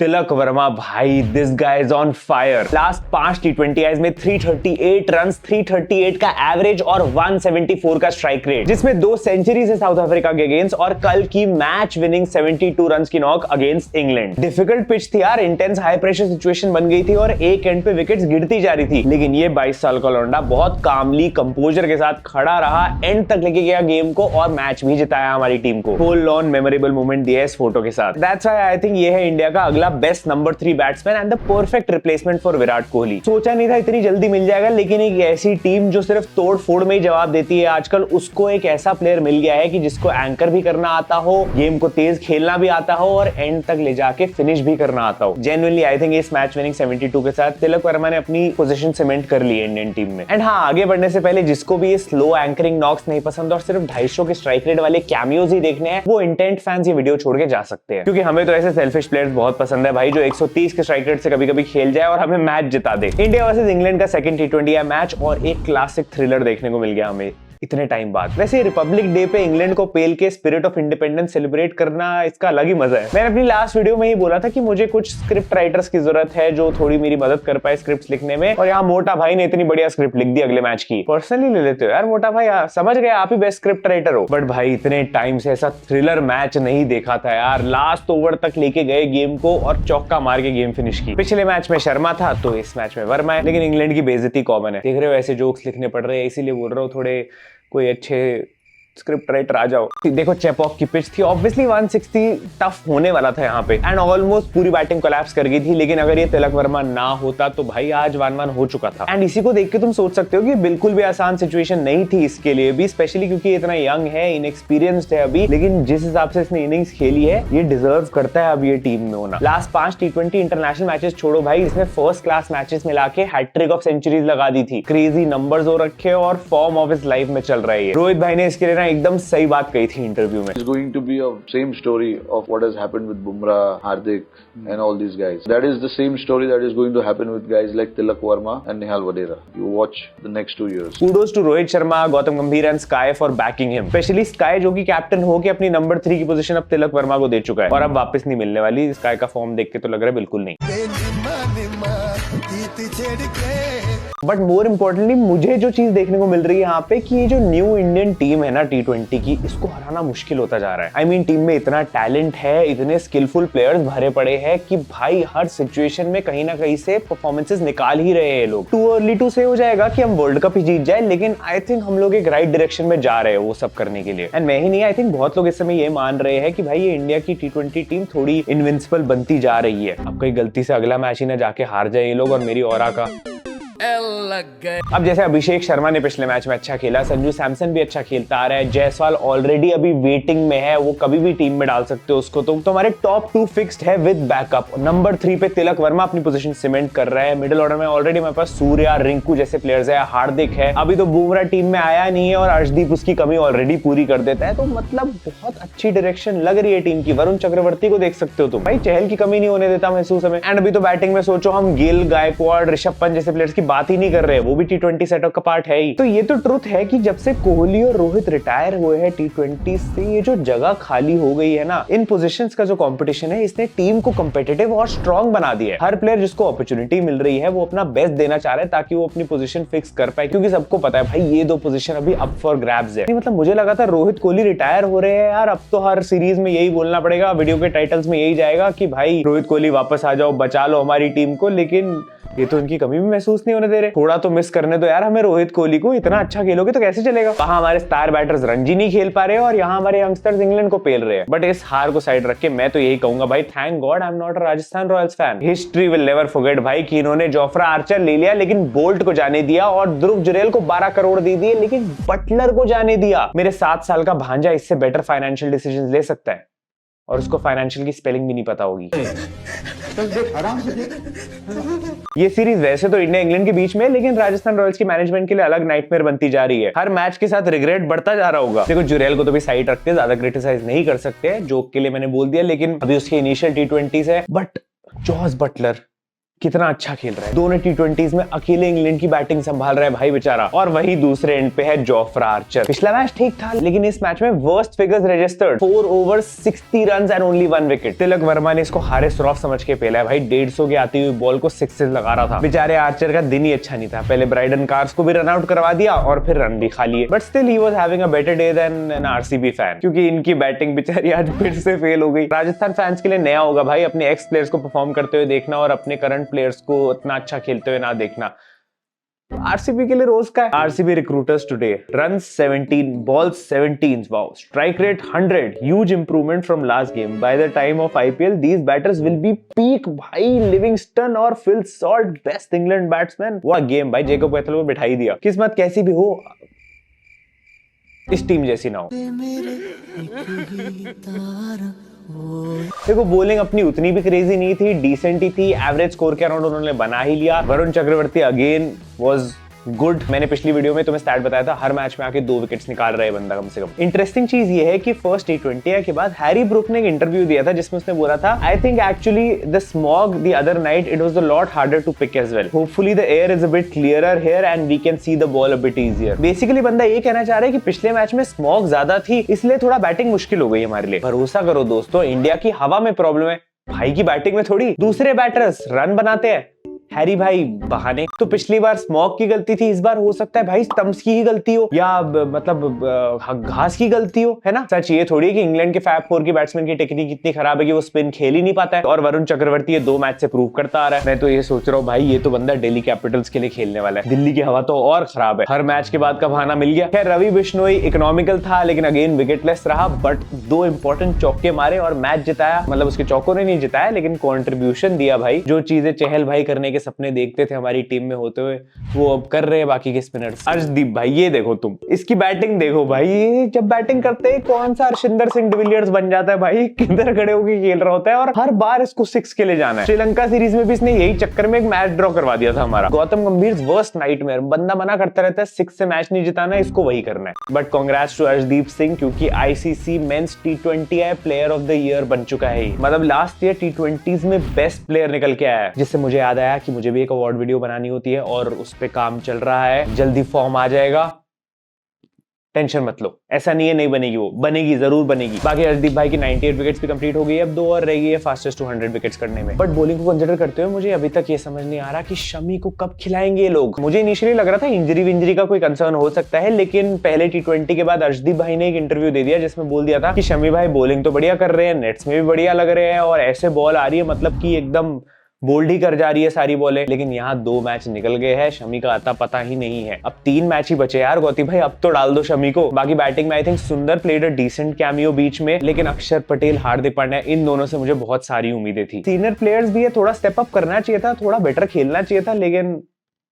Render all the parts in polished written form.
तिलक वर्मा भाई, this guy is on fire. Last 5 T20 eyes में 338 runs, 338 का एवरेज और 174 का स्ट्राइक रेट, जिसमें 2 सेंचुरीज है साउथ अफ्रीका के अगेंस्ट और कल की मैच विनिंग 72 रन्स की knock against England. Difficult pitch थी यार, इंटेंस हाई प्रेशर सिचुएशन बन गई थी और एक एंड पे विकेट्स गिरती जा रही थी, लेकिन ये 22 साल का लौंडा बहुत कामली कंपोजर के साथ खड़ा रहा, एंड तक लेके गया गेम को और मैच भी जिताया हमारी टीम को। फुल ऑन मेमोरेबल मोमेंट दिया इस फोटो के साथ। दैट्स व्हाई आई थिंक ये है इंडिया का अगला best number 3 batsman and the perfect replacement for Virat Kohli. सोचा नहीं था इतनी जल्दी मिल जाएगा, लेकिन एक ऐसी टीम जो सिर्फ तोड़ फोड़ में ही जवाब देती है आजकल, उसको एक ऐसा प्लेयर मिल गया है कि जिसको एंकर भी करना आता हो, गेम को तेज खेलना भी आता हो और एंड तक ले जाके फिनिश भी करना आता हो। जेन्युइनली आई थिंक इस मैच विनिंग 72 के साथ तिलक वर्मा ने अपनी पोजीशन सीमेंट कर ली इंडियन टीम में। एंड हाँ, आगे बढ़ने से पहले जिसको भी ये स्लो एंकरिंग नॉक्स नहीं पसंद और सिर्फ 250 के स्ट्राइक रेट वाले कैमियोज ही देखने हैं, वो इंटेंट फैंस ये वीडियो छोड़ के जा सकते हैं, क्योंकि हमें तो ऐसे सेल्फिश प्लेयर्स बहुत पसंद है भाई, जो 130 के स्ट्राइक रेट से कभी-कभी खेल जाए और हमें मैच जिता दे। इंडिया वर्सेस इंग्लैंड का सेकंड टी20 मैच और एक क्लासिक थ्रिलर देखने को मिल गया हमें इतने टाइम बाद। वैसे रिपब्लिक डे पे इंग्लैंड को पेल के स्पिरिट ऑफ इंडिपेंडेंस सेलिब्रेट करना, इसका अलग ही मजा है। मैंने अपनी लास्ट वीडियो में ही बोला था कि मुझे कुछ स्क्रिप्ट राइटर्स की जरूरत है जो थोड़ी मेरी मदद कर पाए स्क्रिप्ट्स लिखने में, और यहाँ मोटा भाई ने इतनी बढ़िया स्क्रिप्ट लिख दी अगले मैच की। पर्सनली ले लेते हो यार मोटा भाई, समझ गए आप ही बेस्ट स्क्रिप्ट राइटर हो। बट भाई इतने टाइम से ऐसा थ्रिलर मैच नहीं देखा था यार। लास्ट ओवर तक लेके गए गेम को और चौका मार के गेम फिनिश की। पिछले मैच में शर्मा था तो इस मैच में वर्मा है, लेकिन इंग्लैंड की बेइज्जती कॉमन है। देख रहे हो ऐसे जोक्स लिखने पड़ रहे हैं, इसीलिए बोल रहा हूँ थोड़े कोई अच्छे स्क्रिप्ट राइटर आ जाओ। देखो चेपॉक की पिच थी, ऑब्वियसली 160 टफ होने वाला था यहाँ पे, एंड ऑलमोस्ट पूरी बैटिंग कोलैप्स कर गई थी, लेकिन अगर ये तिलक वर्मा ना होता तो भाई आज 1-1 हो चुका था। एंड इसी को देख के तुम सोच सकते हो कि बिल्कुल भी आसान सिचुएशन नहीं थी इसके लिए भी, स्पेशली क्योंकि इतना यंग है, इनएक्सपीरियंस्ड है अभी, लेकिन जिस हिसाब से इसने इनिंग्स खेली है ये डिजर्व करता है अब ये टीम में होना। लास्ट 5 टी20 इंटरनेशनल मैचेस छोड़ो भाई, इसने फर्स्ट क्लास मैचेस मिला के हैट्रिक ऑफ सेंचुरीज लगा दी थी, क्रेजी नंबर्स हो रखे और फॉर्म ऑफ हिज लाइफ में चल रहा है। रोहित भाई ने इसके लिए ना एकदम सही बात कही थी इंटरव्यू में। It's going to be a same story of what has happened with Bumrah, Hardik and all these guys. That is the same story that is going to happen with guys like Tilak Verma and Nehal Vadera. You watch the next 2 years. Kudos to Rohit Sharma, Gautam Gambhir and Sky for backing him. Especially Sky जो कि captain हो के अपनी number 3 की position अब तिलक वर्मा को दे चुका है और अब वापस नहीं मिलने वाली। स्काई का फॉर्म देख के तो लग रहा है बिल्कुल नहीं। बट मोर इम्पोर्टेंटली मुझे जो चीज देखने को मिल रही है यहाँ पे कि ये जो न्यू इंडियन टीम है ना टी20 की, इसको हराना मुश्किल होता जा रहा है। आई मीन टीम में इतना टैलेंट है, इतने स्किलफुल प्लेयर्स भरे पड़े हैं कि भाई हर सिचुएशन में कहीं ना कहीं से परफॉर्मेंसेस निकाल ही रहे हैं लोग। टू अर्ली टू से हो जाएगा कि हम वर्ल्ड कप ही जीत जाए, लेकिन आई थिंक हम लोग एक राइट डायरेक्शन में जा रहे हैं वो सब करने के लिए। एंड मैं ही नहीं, आई थिंक बहुत लोग इस समय ये मान रहे हैं कि भाई ये इंडिया की टी20 टीम थोड़ी इनविंसिबल बनती जा रही है। अब कहीं गलती से अगला मैच ही ना जाके हार जाए ये लोग और मेरी ऑरा का लग गए। अब जैसे अभिषेक शर्मा ने पिछले मैच में अच्छा खेला, संजू सैमसन भी अच्छा खेलता आ रहा है, जायसवाल ऑलरेडी अभी वेटिंग में है, वो कभी भी टीम में डाल सकते हो उसको। तो हमारे टॉप 2 फिक्स्ड है विद बैकअप। नंबर 3 पे तिलक वर्मा अपनी पोजीशन सीमेंट कर रहा है। मिडिल ऑर्डर में ऑलरेडी मेरे पास सूर्या, रिंकू जैसे प्लेयर्स है, हार्दिक है, अभी तो बुमराह टीम में आया नहीं है और अर्शदीप उसकी कमी ऑलरेडी पूरी कर देता है। तो मतलब बहुत अच्छी डायरेक्शन लग रही है टीम की। वरुण चक्रवर्ती को देख सकते हो तुम, भाई चहल की कमी नहीं होने देता महसूस हमें। एंड अभी तो बैटिंग में सोचो हम गिल, गायकवाड़, ऋषभ पंत जैसे प्लेयर्स की बात ही नहीं कर रहे, वो भी टी20 सेटअप का पार्ट है ही। तो ये तो ट्रुथ है कि जब से कोहली और रोहित रिटायर हुए हैं टी20 से, ये जो जगह खाली हो गई है ना इन पोजीशंस का जो कंपटीशन है, इसने टीम को कंपेटिटिव और स्ट्रांग बना दिया है। हर प्लेयर जिसको अपॉर्चुनिटी मिल रही है वो अपना बेस्ट देना चाह रहा है ताकि वो अपनी पोजीशन फिक्स कर पाए, क्योंकि सबको पता है भाई ये 2 पोजीशन अभी अप फॉर ग्रैब्स है। मतलब मुझे लगा था रोहित कोहली रिटायर हो रहे हैं यार, अब तो हर सीरीज में यही बोलना पड़ेगा, वीडियो के टाइटल्स में यही जाएगा कि भाई रोहित कोहली वापस आ जाओ, बचा लो हमारी टीम को, लेकिन ये तो इनकी कमी भी महसूस नहीं होने दे रहे। थोड़ा तो मिस करने दो यार हमें रोहित कोहली को, इतना अच्छा खेलोगे तो कैसे चलेगा। वहां हमारे स्टार बैटर्स रणजी नहीं खेल पा रहे और यहाँ हमारे यंगस्टर्स इंग्लैंड को पेल रहे हैं। बट इस हार को साइड रख के मैं तो यही कहूंगा भाई, thank God I am not a Rajasthan Royals fan. History will never forget भाई कि इन्होंने जोफ्रा आर्चर ले लिया लेकिन बोल्ट को जाने दिया, और ध्रुव जुरेल को 12 करोड़ दे दिए लेकिन बटलर को जाने दिया। मेरे 7 साल का भांजा इससे बेटर फाइनेंशियल डिसीजन ले सकता है और उसको फाइनेंशियल की स्पेलिंग भी नहीं पता होगी। आराम से ये सीरीज वैसे तो इंडिया इंग्लैंड के बीच में, लेकिन राजस्थान रॉयल्स की मैनेजमेंट के लिए अलग नाइटमेयर बनती जा रही है। हर मैच के साथ रिग्रेट बढ़ता जा रहा होगा। देखो जुरेल को तो भी साइड रखते, ज्यादा क्रिटिसाइज नहीं कर सकते, जोक के लिए मैंने बोल दिया, लेकिन अभी उसके इनिशियल टी20 है। बट जॉस बटलर कितना अच्छा खेल रहा है। दोनों टी20s में अकेले इंग्लैंड की बैटिंग संभाल रहा है भाई बेचारा। और वही दूसरे एंड पे है जोफ्रा आर्चर। पिछला मैच ठीक था, लेकिन इस मैच में worst figures registered, 4 over 60 runs and only 1 wicket. Tilak Varma ने इसको हारे श्रॉफ समझ के पेला है भाई। 150 की आती हुई बॉल को सिक्सेस लगा रहा था। बेचारे आर्चर का दिन ही अच्छा नहीं था। पहले ब्राइडन कार्स को भी रन आउट करवा दिया और फिर रन भी खा लिए, but still he was having a better day than an RCB fan, क्योंकि इनकी बैटिंग बेचारी आज फिर से फेल हो गई। राजस्थान फैंस के लिए नया होगा भाई अपने एक्स प्लेयर्स को परफॉर्म करते हुए देखना और अपने करंट प्लेयर्स को इतना अच्छा खेलते हुए ना देखना। आरसीबी के लिए रोज का है। RCB recruiters today, run 17, balls 17, wow, strike rate 100, huge improvement from last game. By the time of IPL these batters will be peak भाई। लिविंगस्टन और Phil Salt best England batsman. What game भाई, Jakob पैथल को बिठा ही दिया। किस्मत कैसी भी हो इस टीम जैसी ना हो। देखो बॉलिंग अपनी उतनी भी क्रेजी नहीं थी, डिसेंट ही थी। एवरेज स्कोर के अराउंड उन्होंने बना ही लिया। Varun Chakravarthy again was good. मैंने पिछली वीडियो में तुम्हें स्टैट बताया था, हर मैच में आके 2 विकेट्स निकाल रहा है बंदा कम से कम। इंटरेस्टिंग चीज ये है कि फर्स्ट टी20 के बाद हैरी ब्रूक ने एक इंटरव्यू दिया था जिसमें उसने बोला था, I think actually the smog the other night it was a lot harder to pick as well. Hopefully the air is a bit clearer here and we can see the ball a bit easier. Basically बंदा ये कहना चाह रहा है कि पिछले match में smog ज्यादा थी, इसलिए थोड़ा बैटिंग मुश्किल हो गई हमारे लिए। भरोसा करो दोस्तों, इंडिया की हवा में प्रॉब्लम है भाई की बैटिंग में थोड़ी। दूसरे बैटर्स रन बनाते हैं, हैरी भाई बहाने। तो पिछली बार स्मॉग की गलती थी, इस बार हो सकता है भाई स्टंप्स की ही गलती हो या मतलब घास की गलती हो, है ना। सच ये थोड़ी है कि इंग्लैंड के फैब 4 की बैट्समैन की टेक्निक इतनी खराब है कि वो स्पिन खेल ही नहीं पाता है। और वरुण चक्रवर्ती ये 2 मैच से प्रूव करता आ रहा है। मैं तो ये सोच रहा हूँ भाई ये तो बंदा दिल्ली कैपिटल्स के लिए खेलने वाला है। दिल्ली की हवा तो और खराब है, हर मैच के बाद का बहाना मिल गया। खैर रवि बिश्नोई इकोनॉमिकल था, लेकिन अगेन विकेटलेस रहा, बट 2 इंपॉर्टेंट चौके मारे और मैच जिताया। मतलब उसके चौकों ने नहीं जिताया, लेकिन कॉन्ट्रीब्यूशन दिया भाई। जो चीजें चहल भाई करने के सपने देखते थे हमारी टीम में होते हुए, वो अब कर रहे हैं बाकी के स्पिनर्स। अर्शदीप भाई ये देखो, तुम इसकी बैटिंग देखो भाई। जब बैटिंग करते हैं कौन सा अर्शिंदर सिंह डिविलियर्स बन जाता है भाई, किधर खड़े होकर खेल रहा होता है और हर बार इसको 6 के लिए जाना है। श्रीलंका सीरीज में भी इसने यही चक्कर में एक मैच ड्रॉ करवा दिया था हमारा। गौतम गंभीर वर्स्ट नाइटमेयर, बंदा मना करता रहता है 6 से मैच नहीं जिताना है, इसको वही करना है। But congrats to Arshdeep Singh, क्योंकि आईसीसी मेंस टी20 प्लेयर ऑफ द ईयर बन चुका है। मतलब लास्ट ईयर टी20s में बेस्ट प्लेयर निकल के आया है, जिससे मुझे याद आया कि मुझे भी एक अवार्ड वीडियो बनानी होती है और उस पे काम चल रहा है। जल्दी फॉर्म आ जाएगा, टेंशन मत लो। ऐसा नहीं है नहीं बनेगी, वो बनेगी, जरूर बनेगी। बाकी अर्शदीप भाई की 98 विकेट्स भी कंप्लीट हो गई है, अब 2 और रह गई है फास्टेस्ट 200 विकेट्स करने में। बट बॉलिंग को कंसीडर करते हुए मुझे अभी तक ये समझ नहीं आ रहा कि शमी को कब खिलाएंगे ये लोग। मुझे इनिशियली लग रहा था इंजरी का कोई कंसर्न हो सकता है, लेकिन पहले टी20 के बाद अर्शदीप भाई ने एक इंटरव्यू दे दिया जिसमें बोल दिया था कि शमी भाई बॉलिंग तो बढ़िया कर रहे हैं, नेट्स में भी बढ़िया लग रहे हैं और ऐसे बॉल आ रही है मतलब कि एकदम बोल्ड ही कर जा रही है सारी बॉलें। लेकिन यहाँ 2 मैच निकल गए हैं, शमी का आता पता ही नहीं है। अब 3 मैच ही बचे यार गौती भाई, अब तो डाल दो शमी को। बाकी बैटिंग में आई थिंक सुंदर प्लेड अ डिसेंट कैमियो बीच में, लेकिन अक्षर पटेल, हार्दिक पांड्या, इन दोनों से मुझे बहुत सारी उम्मीदें थी। सीनियर प्लेयर्स भी है, थोड़ा स्टेप अप करना चाहिए था, थोड़ा बेटर खेलना चाहिए था, लेकिन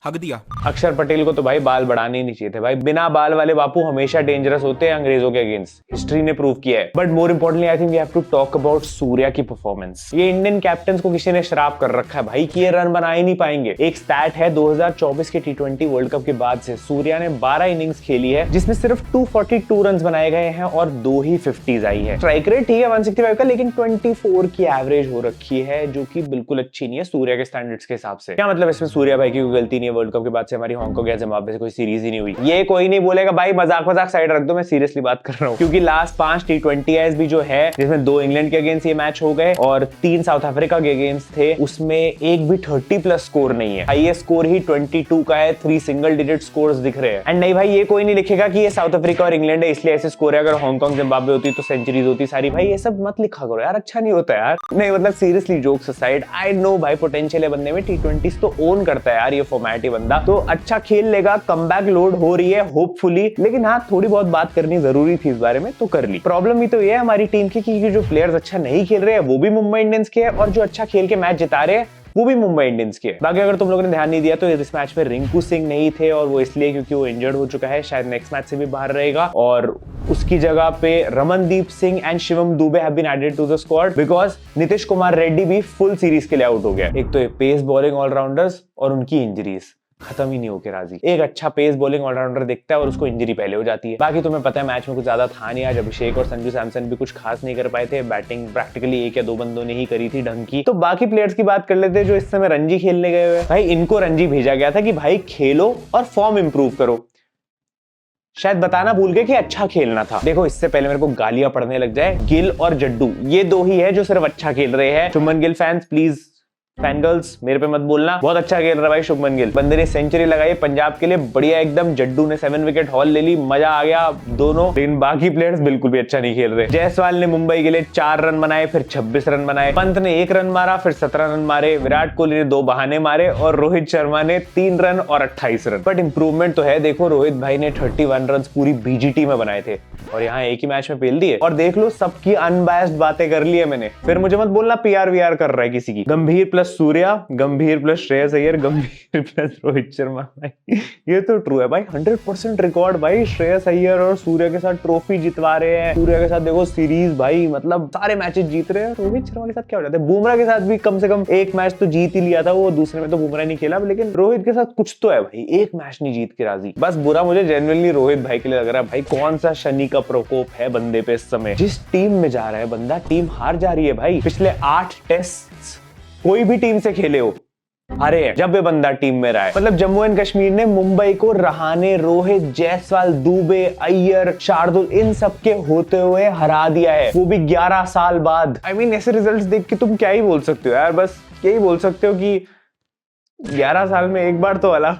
हक दिया। अक्षर पटेल को तो भाई बाल बढ़ाने ही नहीं चाहिए थे भाई। बिना बाल वाले बापू हमेशा डेंजरस होते हैं अंग्रेजों के अगेंस्ट, हिस्ट्री ने प्रूव किया है। But more importantly I think we have to talk about Surya की परफॉर्मेंस। ये इंडियन कैप्टन को किसी ने श्राप कर रखा है भाई कि ये रन बना ही नहीं पाएंगे। एक स्टैट है 2024 के टी20 वर्ल्ड कप के बाद से सूर्या ने 12 इनिंग्स खेली है, जिसमें सिर्फ 242 रन बनाए गए हैं और 2 ही 50s आई है। स्ट्राइक रेट ठीक है 165 का, लेकिन 24 की एवरेज हो रखी है, जो कि बिल्कुल अच्छी नहीं है सूर्या के स्टैंडर्ड्स के हिसाब से। क्या मतलब इसमें सूर्या भाई की कोई गलती नहीं है, वर्ल्ड कप के बाद से हमारी हांगकांग या जिम्बाब्वे से कोई सीरीज ही नहीं हुई। ये कोई नहीं बोलेगा भाई, मजाक साइड रख दो, मैं सीरियसली बात कर रहा हूं। क्योंकि लास्ट 5 टी20 भी जो है, जिसमें 2 इंग्लैंड के अगेंस्ट ये मैच हो गए और 3 साउथ अफ्रीका के अगेंस्ट थे, उसमें एक भी 30+ स्कोर नहीं है। हाईएस्ट स्कोर ही 22 का है, 3 सिंगल डिजिट स्कोर्स दिख रहे हैं। एंड नहीं भाई, ये कोई नहीं लिखेगा कि ये साउथ अफ्रीका और इंग्लैंड है इसलिए ऐसे स्कोर है, अगर हांगकांग जिम्बाब्वे होती तो सेंचुरीज होती सारी। भाई ये सब मत लिखा करो यार, अच्छा नहीं होता यार। नहीं मतलब seriously jokes aside, I know भाई पोटेंशियल है बंदे में, टी20 तो ओन करता है यार ये फॉर्मेट ही बंदा, तो अच्छा खेल लेगा। कमबैक लोड हो रही है होपफुली, लेकिन हाँ थोड़ी बहुत बात करनी जरूरी थी इस बारे में, तो कर ली। प्रॉब्लम ही तो ये है हमारी टीम की कि जो प्लेयर्स अच्छा नहीं खेल रहे हैं वो भी मुंबई इंडियंस के हैं, और जो अच्छा खेल के मैच जिता रहे हैं वो भी मुंबई इंडियंस के। बाकी अगर तुम लोगों ने ध्यान नहीं दिया तो इस मैच में रिंकू सिंह नहीं थे, और वो इसलिए क्योंकि वो इंजर्ड हो चुका है, शायद नेक्स्ट मैच से भी बाहर रहेगा, और उसकी जगह पे Ramandeep Singh and Shivam Dube have been added to the squad because Nitish Kumar Reddy भी फुल सीरीज के लिए आउट हो गया। एक तो पेस बॉलिंग ऑलराउंडर्स और उनकी इंजरीज, खत्म ही नहीं होके राजी। एक अच्छा पेस बॉलिंग ऑलराउंडर दिखता है और उसको इंजरी पहले हो जाती है। बाकी तुम्हें पता है मैच में कुछ ज्यादा था नहीं। आज अभिषेक और संजू सैमसन भी कुछ खास नहीं कर पाए थे। बैटिंग प्रैक्टिकली एक या दो बंदों ने ही करी थी ढंग की। तो बाकी प्लेयर्स की बात कर लेते हैं जो इस समय रणजी खेलने गए हुए। भाई इनको रणजी भेजा गया था कि भाई खेलो और फॉर्म इंप्रूव करो। शायद बताना भूल गए कि अच्छा खेलना था। देखो इससे पहले मेरे को गालियां पड़ने लग जाए, गिल और जड्डू ये दो ही है जो सिर्फ अच्छा खेल रहे हैं। Shubman Gill fans please, fan girls मेरे पे मत बोलना, बहुत अच्छा खेल रहा है भाई शुभमन गिल। बंदे ने सेंचुरी लगाई पंजाब के लिए, बढ़िया एकदम। जड्डू ने 7 विकेट हॉल ले ली, मजा आ गया दोनों। लेकिन बाकी प्लेयर्स बिल्कुल भी अच्छा नहीं खेल रहे। जायसवाल ने मुंबई के लिए 4 रन बनाए, फिर 26 रन बनाए। पंत ने 1 रन मारा, फिर 17 रन मारे। विराट कोहली ने 2 बहाने मारे और रोहित शर्मा ने 3 रन और 28 रन। बट इंप्रूवमेंट तो है। देखो रोहित भाई ने 31 रन पूरी बीजीटी में बनाए थे और यहाँ एक ही मैच में पेल दिए। और देख लो सबकी अनबायस्ड बातें कर ली है मैंने। फिर मुझे मत बोलना पीआर वीआर कर रहा है किसी की। गंभीर प्लस सूर्या, गंभीर प्लस श्रेयस अय्यर, गंभीर प्लस रोहित शर्मा। भाई ये तो ट्रू है भाई, 100% रिकॉर्ड भाई। श्रेयस अय्यर और सूर्या के साथ ट्रॉफी जितवा रहे हैं। सूर्या के साथ देखो सीरीज भाई, मतलब सारे मैचेस जीत रहे हैं। रोहित शर्मा के साथ क्या हो जाता है? बुमराह के साथ भी कम से कम एक मैच तो जीत ही लिया था, वो दूसरे में तो बुमराह नहीं खेला। लेकिन रोहित के साथ कुछ तो है भाई, एक मैच नहीं जीत के राजी। बस बुरा मुझे जेन्युइनली रोहित भाई के लिए लग रहा है। भाई कौन सा शनि का प्रकोप है बंदे पे इस समय। जिस टीम में जा रहा है बंदा, टीम हार जा रही है भाई। पिछले 8 टेस्ट कोई भी टीम से खेले हो, हारे हैं जब ये बंदा टीम में रहा है। मतलब जम्मू एंड कश्मीर ने मुंबई को रहाने, रोहित, जायसवाल, दुबे, अय्यर, शार्दुल इन सब के होते हुए हरा दिया है, वो भी 11 साल बाद। आई मीन ऐसे रिजल्ट्स देख के तुम क्या ही बोल सकते हो यार। बस यही बोल सकते हो कि 11 साल में एक बार तो अला।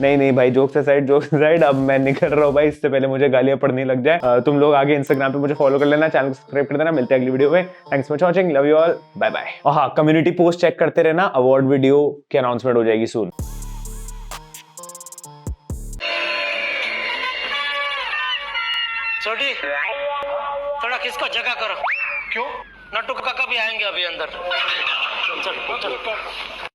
नहीं भाई, जोक्स असाइड, अब मैं निकल रहा हूँ भाई, इससे पहले मुझे गालियां पड़ने लग जाए। तुम लोग आगे इंस्टाग्राम पे मुझे फॉलो कर लेना, चैनल को सब्सक्राइब कर देना। मिलते हैं अगली वीडियो में। Thanks for watching, love you all, bye bye. और हाँ, कम्युनिटी पोस्ट चेक करते रहना, अवार्ड वीडियो की अनाउंसमेंट हो जाएगी सून। छोटी थोड़ा किसको जगह करो। क्यों? नट्टू काका भी आएंगे अभी अंदर। चल चल चल।